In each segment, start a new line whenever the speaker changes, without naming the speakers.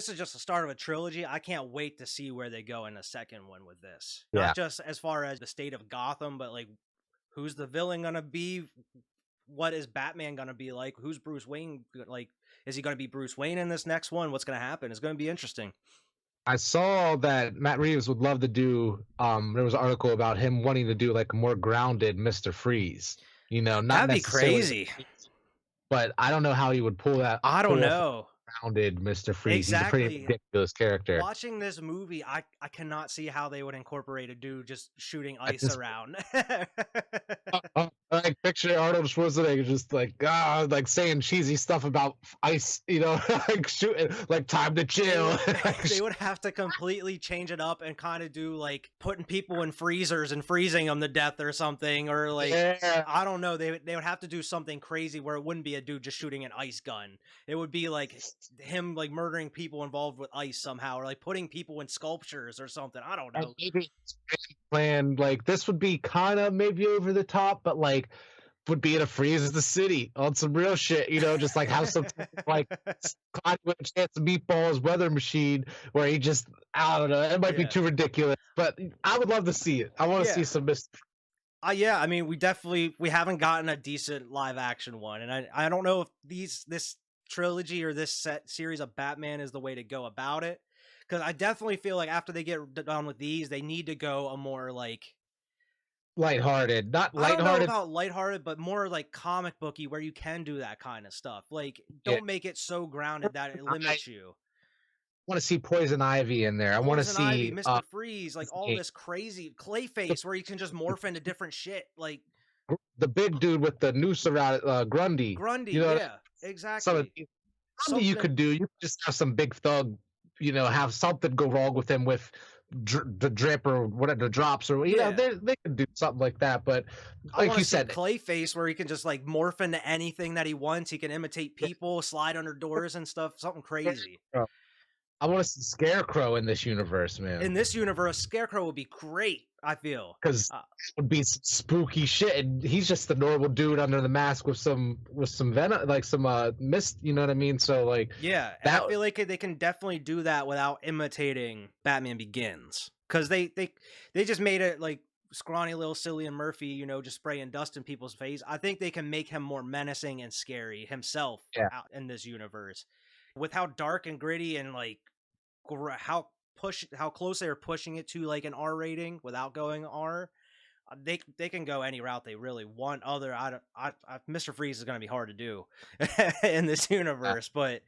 this is just the start of a trilogy. I can't wait to see where they go in the second one with this.
Yeah.
Not just as far as the state of Gotham, but like who's the villain gonna be? What is Batman gonna be like? Who's Bruce Wayne? Like, is he gonna be Bruce Wayne in this next one? What's gonna happen? It's gonna be interesting.
I saw that Matt Reeves would love to do. There was an article about him wanting to do like a more grounded Mister Freeze. You know, not
That'd be
necessarily,
crazy.
but I don't know how he would pull that.
I don't know.
Grounded Mister Freeze. He's a pretty
Exactly.
ridiculous character.
Watching this movie, I cannot see how they would incorporate a dude just shooting ice around.
Like picture Arnold Schwarzenegger just like like saying cheesy stuff about ice, you know, like shooting, like time to chill.
They would have to completely change it up and kind of do like putting people in freezers and freezing them to death or something, or like I don't know. They would have to do something crazy where it wouldn't be a dude just shooting an ice gun. It would be like him like murdering people involved with ice somehow, or like putting people in sculptures or something. I don't know.
Maybe plan like this would be kind of maybe over the top, but like would be in a freeze the city on some real shit, you know, just like have some like Clyde with a chance of meatballs weather machine where he just I don't know, it might be too ridiculous, but I would love to see it. I want to see some Mr.
Yeah, I mean, we haven't gotten a decent live action one, and I don't know if this trilogy or this set series of Batman is the way to go about it, because I definitely feel like after they get done with these, they need to go a more like
lighthearted, not lighthearted.
I don't know about lighthearted, but more like comic booky, where you can do that kind of stuff. Like, don't make it so grounded that it limits you.
I want to see Poison Ivy in there. I want to see
Mr. Freeze, like all this crazy Clayface where you can just morph into different shit. Like
the big dude with the noose around Grundy.
Grundy, you know, exactly.
Something you could do. You could just have some big thug, you know, have something go wrong with him with the drip or whatever, the drops or you know, they could do something like that. But like you said,
Clayface where he can just like morph into anything that he wants. He can imitate people, slide under doors and stuff. Something crazy.
I want to see Scarecrow in this universe, man.
In this universe, Scarecrow would be great, I feel.
Because it would be some spooky shit, and he's just the normal dude under the mask with some venom, like some mist. You know what I mean? So like,
yeah, and I feel like they can definitely do that without imitating Batman Begins, because they just made it like scrawny little Cillian Murphy, you know, just spraying dust in people's face. I think they can make him more menacing and scary himself out in this universe. With how dark and gritty and like how close they're pushing it to like an R rating without going R, they can go any route they really want. Mr. Freeze is going to be hard to do in this universe, but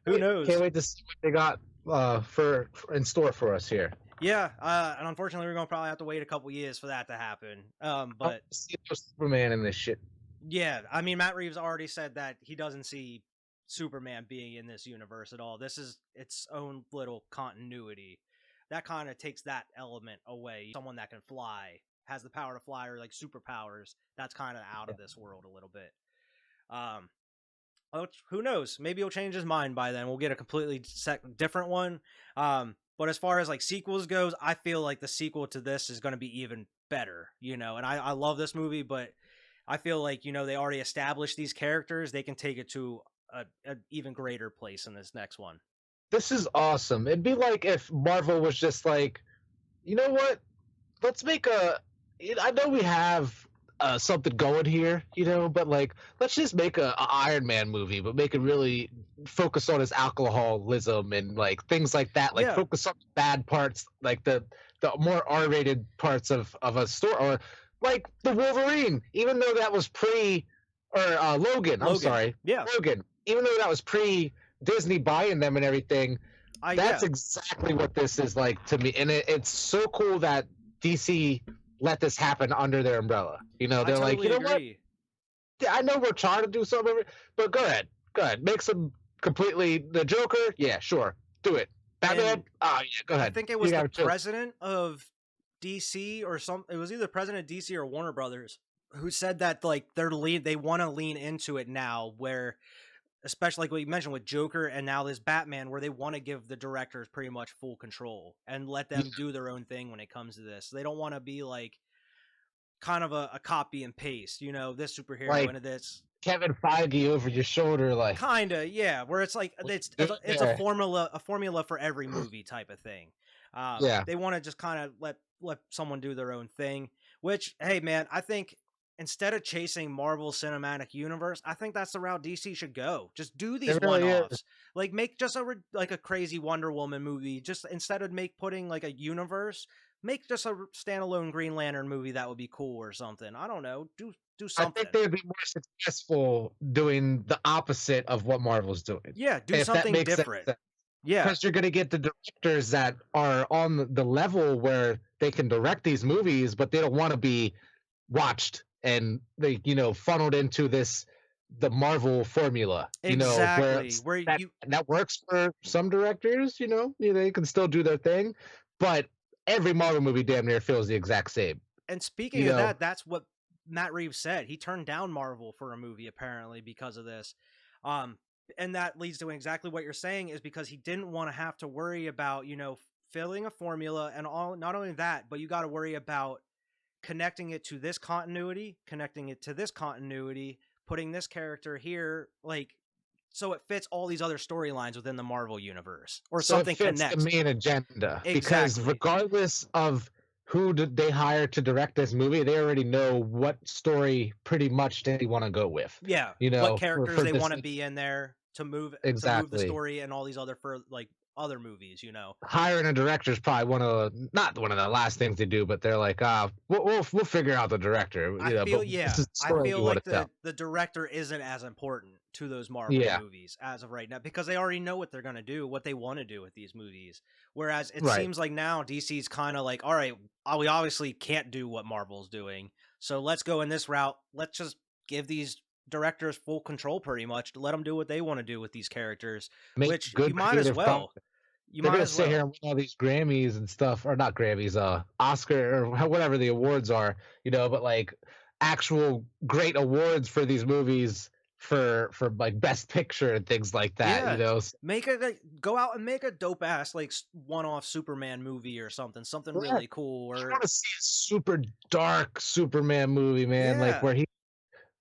who knows?
Can't wait to see what they got for in store for us here.
Yeah, and unfortunately, we're gonna probably have to wait a couple years for that to happen. But
see Superman in this shit.
Yeah, I mean, Matt Reeves already said that he doesn't see Superman being in this universe at all. This is its own little continuity. That kind of takes that element away. Someone that can fly, has the power to fly, or like superpowers, that's kind of out of this world a little bit. Who knows? Maybe he'll change his mind by then. We'll get a completely different one. But as far as like sequels goes, I feel like the sequel to this is going to be even better, you know, and I love this movie, but I feel like, you know, they already established these characters. They can take it to an even greater place in this next one.
This is awesome. It'd be like if Marvel was just like, you know what? Let's make I know we have something going here, you know, but like, let's just make a Iron Man movie, but make it really focus on his alcoholism and like things like that. Like focus on the bad parts, like the more R-rated parts of a story, or like the Wolverine, even though that was Logan. I'm sorry, Logan. Even though that was Disney buying them and everything, that's exactly what this is like to me. And it's so cool that DC let this happen under their umbrella. You know, they're like, you know what? I know we're trying to do something, but go ahead. Make some completely the Joker. Yeah, sure. Do it. Batman. Go ahead.
I think it was the president of DC or something. It was either president of DC or Warner Brothers who said that like they want to lean into it now, where especially like what you mentioned with Joker and now this Batman, where they want to give the directors pretty much full control and let them do their own thing when it comes to this. They don't want to be like kind of a copy and paste, you know, this superhero into this.
Kevin Feige over your shoulder, like,
Kinda, yeah. Where it's like
what you
it's
doing
a
there?
formula for every movie type of thing.
Yeah,
They want to just kind of let someone do their own thing. Which, hey, man, I think instead of chasing Marvel Cinematic Universe, I think that's the route DC should go. Just do these
it really is.
one-offs. Like make just like a crazy Wonder Woman movie. Just instead of putting like a universe, make just a standalone Green Lantern movie that would be cool or something. I don't know. Do
I think
something.
they'd be more successful doing the opposite of what Marvel's doing,
Yeah, do
if that
something
makes sense.
different. Yeah,
Because you're going to get the directors that are on the level where they can direct these movies, but they don't want to be watched and they, funneled into the Marvel formula, where
exactly. Where
that
you
that works for some directors, they can still do their thing, but every Marvel movie damn near feels the exact same,
and
you
speaking of
know.
that, that's what Matt Reeves said. He turned down Marvel for a movie apparently because of this. Um and that leads to exactly what you're saying is because he didn't want to have to worry about, filling a formula and all not only that, but you got to worry about connecting it to this continuity, connecting it to this continuity, putting this character here like so it fits all these other storylines within the Marvel universe or
So it
something
fits the
connects.
main agenda because
Exactly.
regardless of who did they hire to direct this movie, they already know what story pretty much they want to go with.
Yeah, what characters
For
they
this,
want to be in there to move the
exactly.
story and all these other for like other movies.
Hiring a director is probably not one of the last things they do, but they're like, we'll figure out the director, but this is the
I
story we
feel
want
like
to tell.
the director isn't as important to those Marvel
Yeah,
movies as of right now because they already know what they're going to do, what they want to do with these movies. Whereas it
right.
seems like now DC's kind of like, all right, we obviously can't do what Marvel's doing. So let's go in this route. Let's just give these directors full control pretty much to let them do what they want to do with these characters,
Make
which you
good
might as
creative
well.
content.
You
They're
might
gonna
as
sit here
well.
and win all these Grammys and stuff, or not Grammys, Oscar or whatever the awards are, but like actual great awards for these movies for like Best Picture and things like that.
Yeah, make it like, go out and make a dope ass like one-off Superman movie or something
Yeah,
really cool.
I
Or
want to see a super dark Superman movie, man. Like
yeah,
where he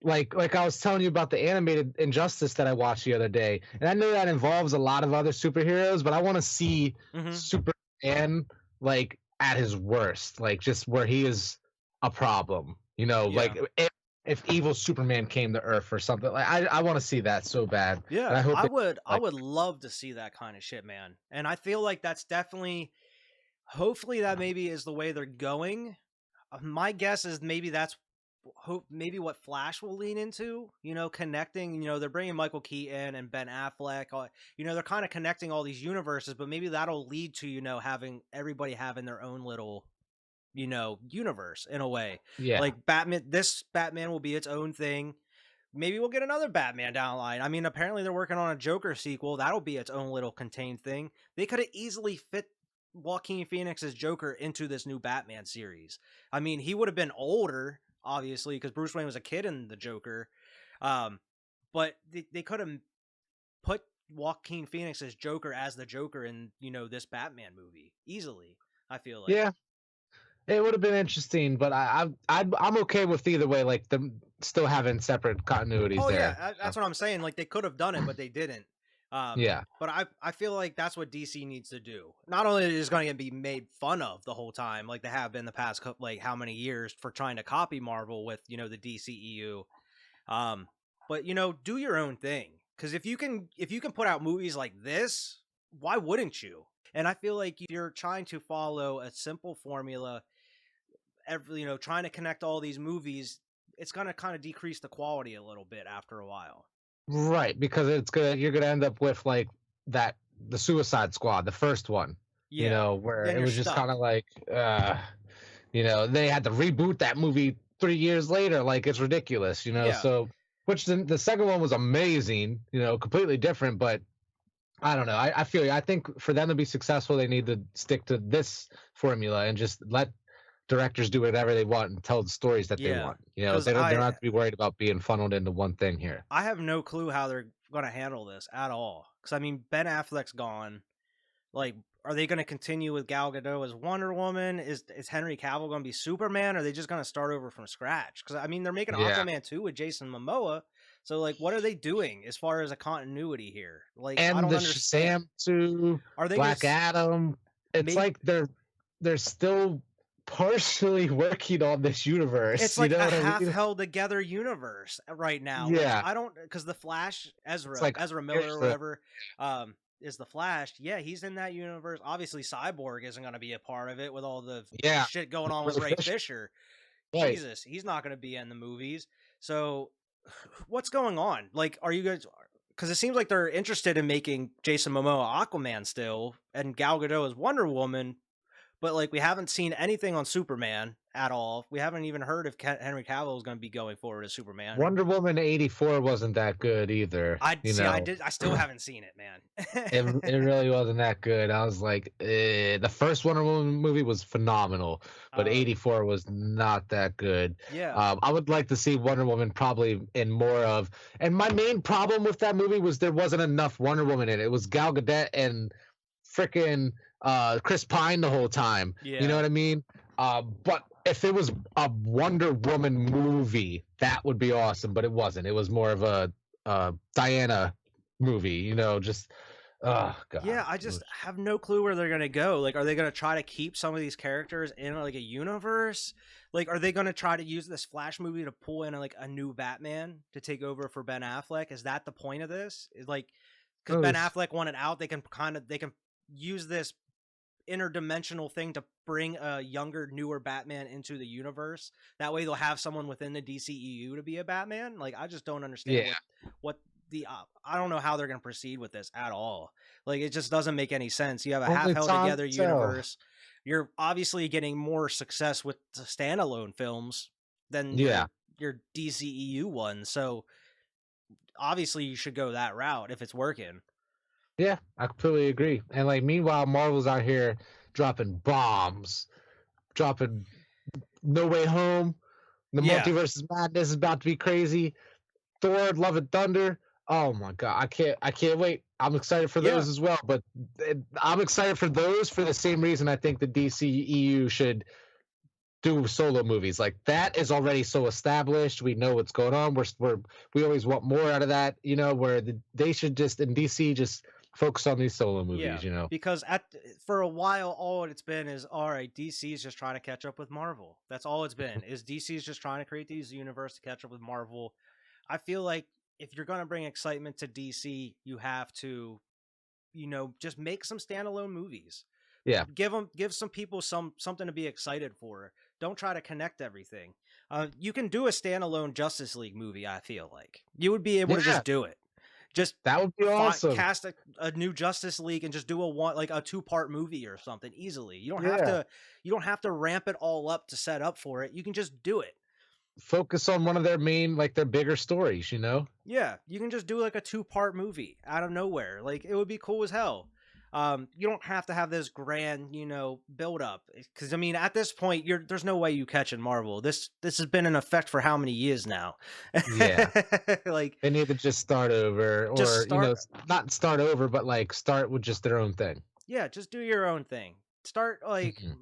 like I was telling you about the animated Injustice that I watched the other day, and I know that involves a lot of other superheroes, but I want to see
hmm
Superman like at his worst, like just where he is a problem.
yeah,
Like if evil Superman came to Earth or something. Like I want to see that so bad, and
yeah.
I hope they
I
like
would love to see that kind of shit, man. And I feel like that's definitely, hopefully, that maybe is the way they're going. My guess is maybe that's maybe what Flash will lean into, connecting, they're bringing Michael Keaton and Ben Affleck, they're kind of connecting all these universes, but maybe that'll lead to, having everybody having their own little, universe in a way.
yeah.
Like this Batman will be its own thing. Maybe we'll get another Batman down the line. I mean, apparently they're working on a Joker sequel. That'll be its own little contained thing. They could have easily fit Joaquin Phoenix's Joker into this new Batman series. I mean, he would have been older, obviously, because Bruce Wayne was a kid in the Joker. Um, but they could have put Joaquin Phoenix's Joker as the Joker in, this Batman movie easily. I feel like.
Yeah, it would have been interesting, but I'm okay with either way. Like them still having separate continuities
Oh yeah,
there.
that's what I'm saying. Like they could have done it, but they didn't.
Yeah,
But I feel like that's what DC needs to do. Not only is going to be made fun of the whole time, like they have been the past like how many years for trying to copy Marvel with the DCEU, but do your own thing. Because if you can put out movies like this, why wouldn't you? And I feel like if you're trying to follow a simple formula, trying to connect all these movies, it's going to kind of decrease the quality a little bit after a while.
right. Because you're gonna end up with like the Suicide Squad, the first one.
Yeah,
Where
then
it
you're
was just kind
stuck.
of like, they had to reboot that movie 3 years later. Like it's ridiculous.
Yeah,
So which the second one was amazing. Completely different, but I don't know. I feel you. I think for them to be successful, they need to stick to this formula and just let directors do whatever they want and tell the stories that they
yeah.
want.
Because
They don't have to be worried about being funneled into one thing here.
I have no clue how they're going to handle this at all. Because I mean, Ben Affleck's gone. Like, are they going to continue with Gal Gadot as Wonder Woman? Is Henry Cavill going to be Superman? Or are they just going to start over from scratch? Because I mean, they're making
Yeah.
Aquaman 2 with Jason Momoa, So like, what are they doing as far as a continuity here? Like, I
And
don't
the
understand.
Shazam 2,
Are they gonna
Black Adam. It's
make?
like they're still partially working on this universe.
It's
You
like
know
a
what I
half
mean?
held together universe right now, which
Yeah,
I don't, because the Flash,
it's
Ezra
like
Ezra Miller
here's
or
the
whatever, is the Flash. Yeah, he's in that universe. Obviously, Cyborg isn't going to be a part of it with all the
yeah,
shit going on with
Ray
Ray
Fisher,
Fisher.
right?
Jesus, he's not going to be in the movies. So, what's going on? Like, are you guys? Because it seems like they're interested in making Jason Momoa Aquaman still, and Gal Gadot as Wonder Woman, but like we haven't seen anything on Superman at all. We haven't even heard if Henry Cavill is going to be going forward as Superman.
Wonder Woman 84 wasn't that good either.
I
You
see. I
know,
did. I still haven't seen it, man.
it really wasn't that good. I was like, the first Wonder Woman movie was phenomenal, but
uh,
84 was not that good.
yeah,
I would like to see Wonder Woman probably in more of. And my main problem with that movie was there wasn't enough Wonder Woman in it. It was Gal Gadot and freaking Chris Pine the whole time. You know
yeah,
what I mean? But if it was a Wonder Woman movie, that would be awesome. But it wasn't. It was more of a Diana movie. You know, just oh
yeah.
god.
I just have no clue where they're going to go. Like, are they going to try to keep some of these characters in like a universe? Like, are they going to try to use this Flash movie to pull in like a new Batman to take over for Ben Affleck? Is that the point of this? Is like, because Ben
Those
Affleck wanted out, they can use this interdimensional thing to bring a younger, newer Batman into the universe. That way, they'll have someone within the DCEU to be a Batman. Like, I just don't understand
yeah.
what the I don't know how they're going to proceed with this at all. Like, it just doesn't make any sense. You have a half
Only
held
time
together
will tell.
universe. You're obviously getting more success with the standalone films than
Yeah.
your DCEU one. So obviously, you should go that route if it's working.
Yeah, I completely agree. And like meanwhile, Marvel's out here dropping bombs, dropping No Way Home. The
Yeah,
multiverse is madness is about to be crazy. Thor, Love and Thunder. Oh my god, I can't wait. I'm excited for
yeah.
those as well. But I'm excited for those for the same reason I think the DCEU should do solo movies. Like that is already so established. We know what's going on. We always want more out of that. You know, where they should just in DC just focus on these solo
Yeah,
movies. You know.
because for a while, all it's been is all right. DC is just trying to catch up with Marvel. That's all it's been. Is DC is just trying to create these universe to catch up with Marvel. I feel like if you're gonna bring excitement to DC, you have to, just make some standalone movies.
Yeah.
Give some people something to be excited for. Don't try to connect everything. You can do a standalone Justice League movie. I feel like you would be able to
Yeah,
just do it. Just
that would be awesome.
cast a new Justice League and just do a 2-part movie or something easily.
Yeah.
You don't have to ramp it all up to set up for it. You can just do it.
Focus on one of their main, like their bigger stories. You know.
Yeah, you can just do like a 2-part movie out of nowhere. Like it would be cool as hell. You don't have to have this grand, build up. Because I mean, at this point, there's no way you catch in Marvel. This has been in effect for how many years now?
Yeah.
Like,
They need to just start over,
just
or
start.
not start over, but like start with just their own thing.
Yeah, just do your own thing. Start like,
Mhm.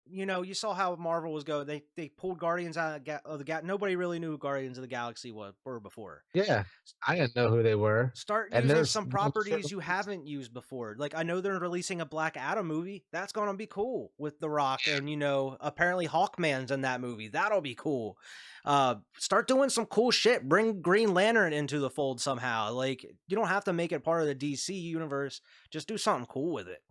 you saw how Marvel was going. They pulled Guardians out of the Nobody really knew who Guardians of the Galaxy were before.
Yeah, I didn't know who they were,
Start
and
using
there's
some properties you haven't used before. Like I know they're releasing a Black Adam movie. That's going to be cool with The Rock and apparently Hawkman's in that movie. That'll be cool. Start doing some cool shit. Bring Green Lantern into the fold somehow. Like you don't have to make it part of the DC universe. Just do something cool with it.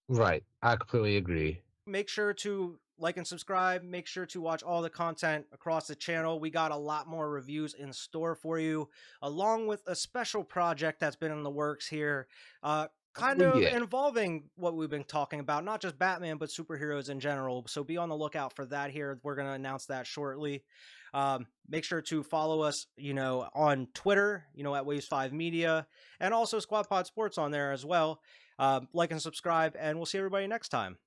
right. I completely agree.
Make sure to like and subscribe. Make sure to watch all the content across the channel. We got a lot more reviews in store for you, along with a special project that's been in the works here, kind
Oh
of
yeah,
involving what we've been talking about, not just Batman, but superheroes in general. So be on the lookout for that here. We're going to announce that shortly. Make sure to follow us, on Twitter, at Waves 5 Media, and also Squad Pod Sports on there as well. Like and subscribe, and we'll see everybody next time.